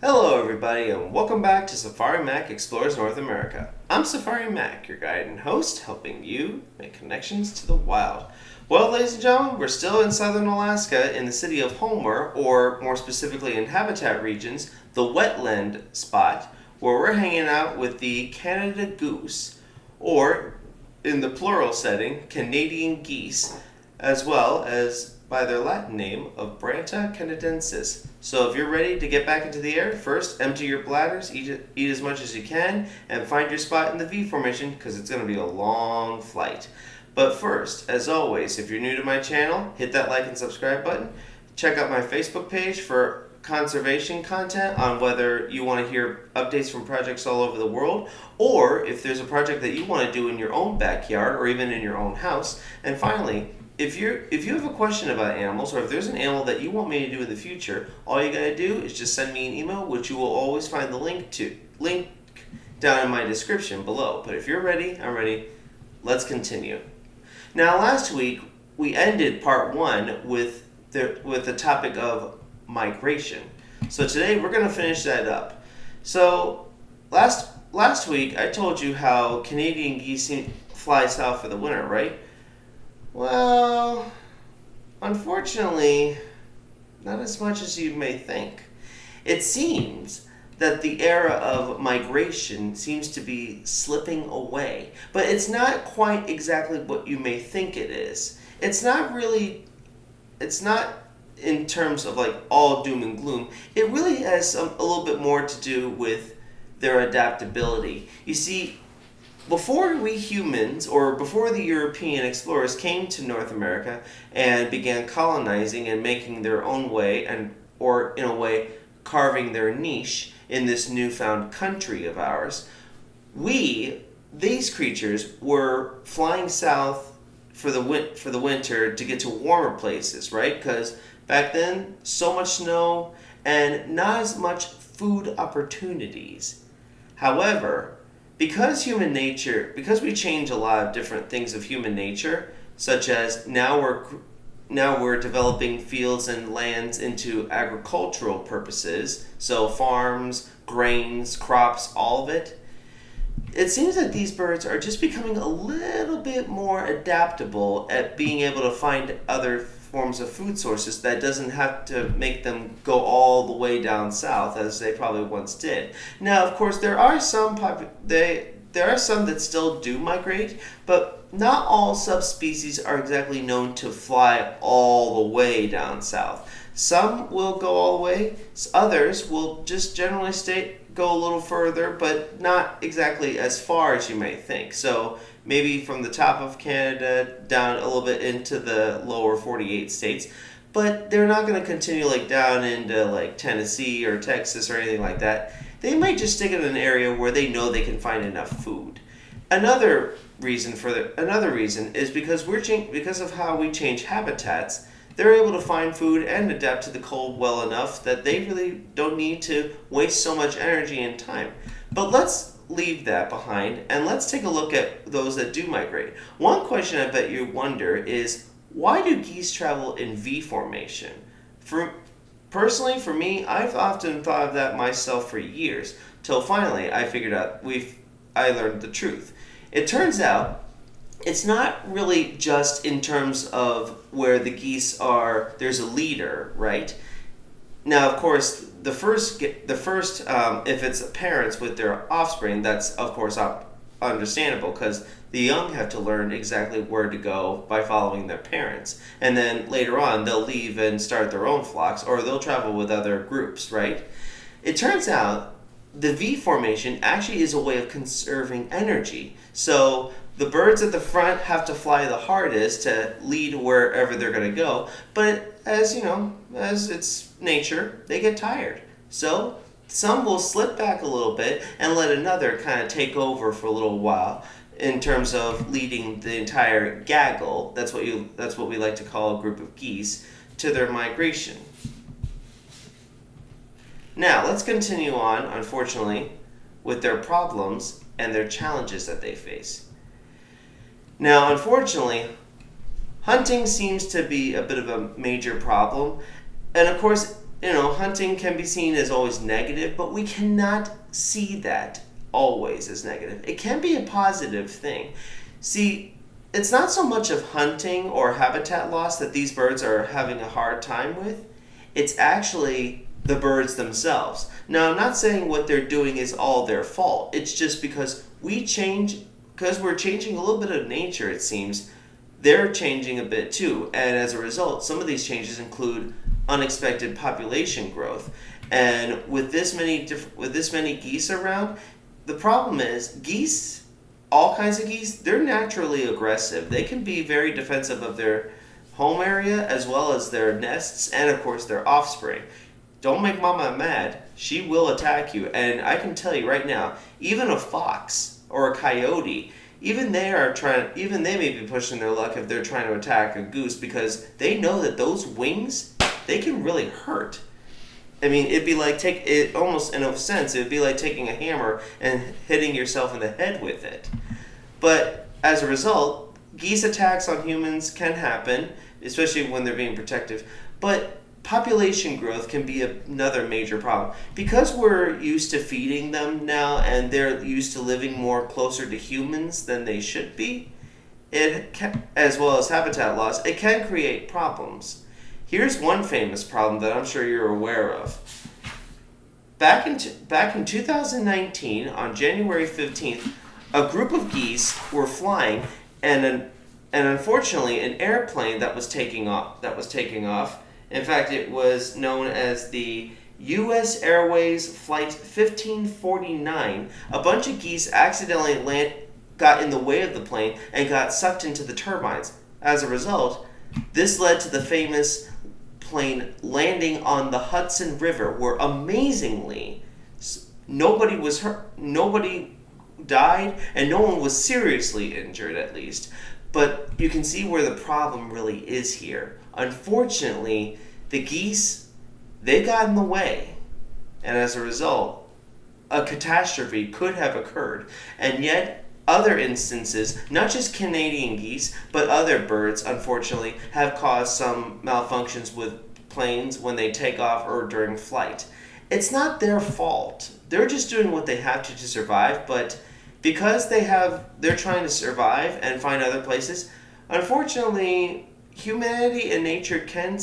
Hello everybody and welcome back to Safari Mack Explores North America. I'm Safari Mack, your guide and host, helping you make connections to the wild. Well, ladies and gentlemen, we're still in southern Alaska in the city of Homer, or more specifically in habitat regions, the wetland spot, where we're hanging out with the Canada Goose, or in the plural setting, Canadian geese, as well as by their Latin name of Branta canadensis. So if you're ready to get back into the air, first empty your bladders, eat as much as you can, and find your spot in the V formation because it's going to be a long flight. But first, as always, if you're new to my channel, hit that like and subscribe button. Check out my Facebook page for conservation content on whether you want to hear updates from projects all over the world, or if there's a project that you want to do in your own backyard or even in your own house. And finally, if you have a question about animals, or if there's an animal that you want me to do in the future, all you gotta do is just send me an email, which you will always find the link down in my description below. But if you're ready, I'm ready. Let's continue. Now, last week we ended part one with the topic of migration. So today we're gonna finish that up. So last week I told you how Canadian geese fly south for the winter, right? Well, unfortunately, not as much as you may think. It seems that the era of migration seems to be slipping away, but it's not quite exactly what you may think it is. It's not in terms of like all doom and gloom. It really has a little bit more to do with their adaptability. You see, before we humans, or before the European explorers came to North America and began colonizing and making their own way, or in a way carving their niche in this newfound country of ours, these creatures, were flying south for the winter to get to warmer places, right? Because back then, so much snow and not as much food opportunities. However, because we change a lot of different things of human nature, such as now we're developing fields and lands into agricultural purposes, so farms, grains, crops, all of it. It seems that these birds are just becoming a little bit more adaptable at being able to find other forms of food sources that doesn't have to make them go all the way down south as they probably once did. Now, of course, there are some that still do migrate, but not all subspecies are exactly known to fly all the way down south. Some will go all the way, others will just generally go a little further, but not exactly as far as you may think. So maybe from the top of Canada down a little bit into the lower 48 states, but they're not going to continue like down into like Tennessee or Texas or anything like that. They might just stick in an area where they know they can find enough food. Another reason is because of how we change habitats. They're able to find food and adapt to the cold well enough that they really don't need to waste so much energy and time. But let's leave that behind and let's take a look at those that do migrate. One question I bet you wonder is, why do geese travel in V formation? Personally, for me, I've often thought of that myself for years, till finally I figured out I learned the truth. It turns out it's not really just in terms of where the geese are, there's a leader, right? Now, of course, the first, if it's parents with their offspring, that's of course understandable because the young have to learn exactly where to go by following their parents. And then later on, they'll leave and start their own flocks, or they'll travel with other groups, right? It turns out the V formation actually is a way of conserving energy. So the birds at the front have to fly the hardest to lead wherever they're going to go, but as it's nature, they get tired. So some will slip back a little bit and let another kind of take over for a little while in terms of leading the entire gaggle. That's what we like to call a group of geese to their migration. Now, let's continue on, unfortunately, with their problems and their challenges that they face. Now, unfortunately, hunting seems to be a bit of a major problem, and of course, hunting can be seen as always negative, but we cannot see that always as negative. It can be a positive thing. See, it's not so much of hunting or habitat loss that these birds are having a hard time with. It's actually the birds themselves. Now, I'm not saying what they're doing is all their fault. It's just because we're changing a little bit of nature, it seems, they're changing a bit too. And as a result, some of these changes include unexpected population growth. And with this many geese around, the problem is geese, all kinds of geese, they're naturally aggressive. They can be very defensive of their home area as well as their nests and of course their offspring. Don't make mama mad. She will attack you. And I can tell you right now, even a fox or a coyote, even they may be pushing their luck if they're trying to attack a goose, because they know that those wings, they can really hurt. I mean, it'd be like almost in a sense, it'd be like taking a hammer and hitting yourself in the head with it. But as a result, geese attacks on humans can happen, especially when they're being protective. But population growth can be another major problem. Because we're used to feeding them now and they're used to living more closer to humans than they should be, as well as habitat loss, it can create problems. Here's one famous problem that I'm sure you're aware of. Back in 2019, on January 15th, a group of geese were flying, and unfortunately, an airplane that was taking off. In fact, it was known as the U.S. Airways Flight 1549. A bunch of geese accidentally got in the way of the plane and got sucked into the turbines. As a result, this led to the famous plane landing on the Hudson River, where amazingly nobody was hurt, nobody died, and no one was seriously injured, at least. But you can see where the problem really is here. Unfortunately, the geese, they got in the way, and as a result, a catastrophe could have occurred. And yet, other instances, not just Canadian geese, but other birds, unfortunately, have caused some malfunctions with planes when they take off or during flight. It's not their fault. They're just doing what they have to survive, but because they're trying to survive and find other places, unfortunately, humanity and nature can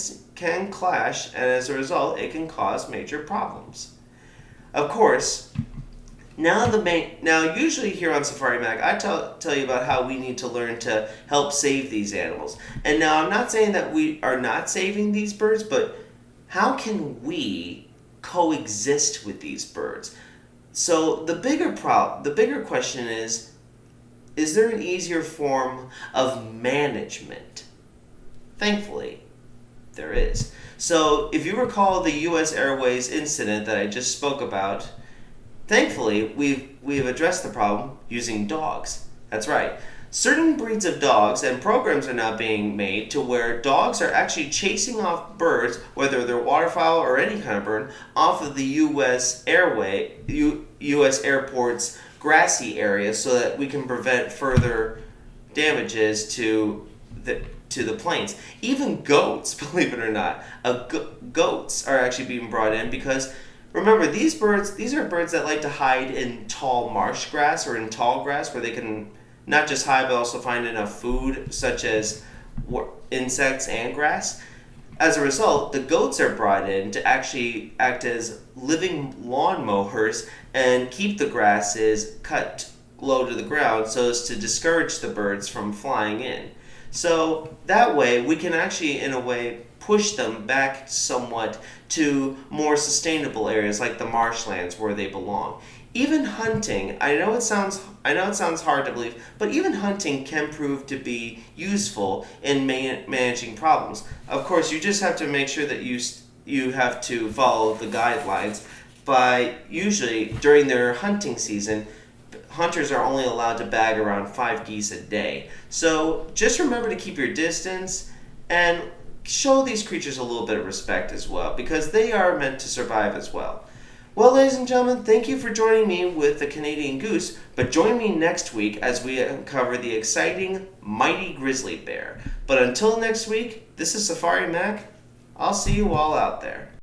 clash, and as a result, it can cause major problems. Of course, now usually here on Safari Mack, I tell you about how we need to learn to help save these animals. And now I'm not saying that we are not saving these birds, but how can we coexist with these birds? So the bigger question is there an easier form of management? Thankfully, there is. So if you recall the U.S. Airways incident that I just spoke about, thankfully we've addressed the problem using dogs. That's right. Certain breeds of dogs and programs are now being made to where dogs are actually chasing off birds, whether they're waterfowl or any kind of bird, off of the U.S. U.S. airport's grassy area, so that we can prevent further damages to the planes. Even goats, believe it or not, goats are actually being brought in because, remember, these are birds that like to hide in tall marsh grass or in tall grass where they can not just hide but also find enough food, such as insects and grass. As a result, the goats are brought in to actually act as living lawn mowers and keep the grasses cut low to the ground so as to discourage the birds from flying in. So that way we can actually, in a way, push them back somewhat to more sustainable areas like the marshlands where they belong. Even hunting, I know it sounds hard to believe, but even hunting can prove to be useful in managing problems. Of course, you just have to make sure that you have to follow the guidelines. By usually during their hunting season, hunters are only allowed to bag around 5 geese a day. So just remember to keep your distance and show these creatures a little bit of respect as well, because they are meant to survive as well. Well, ladies and gentlemen, thank you for joining me with the Canadian Goose, but join me next week as we uncover the exciting, mighty grizzly bear. But until next week, this is Safari Mack. I'll see you all out there.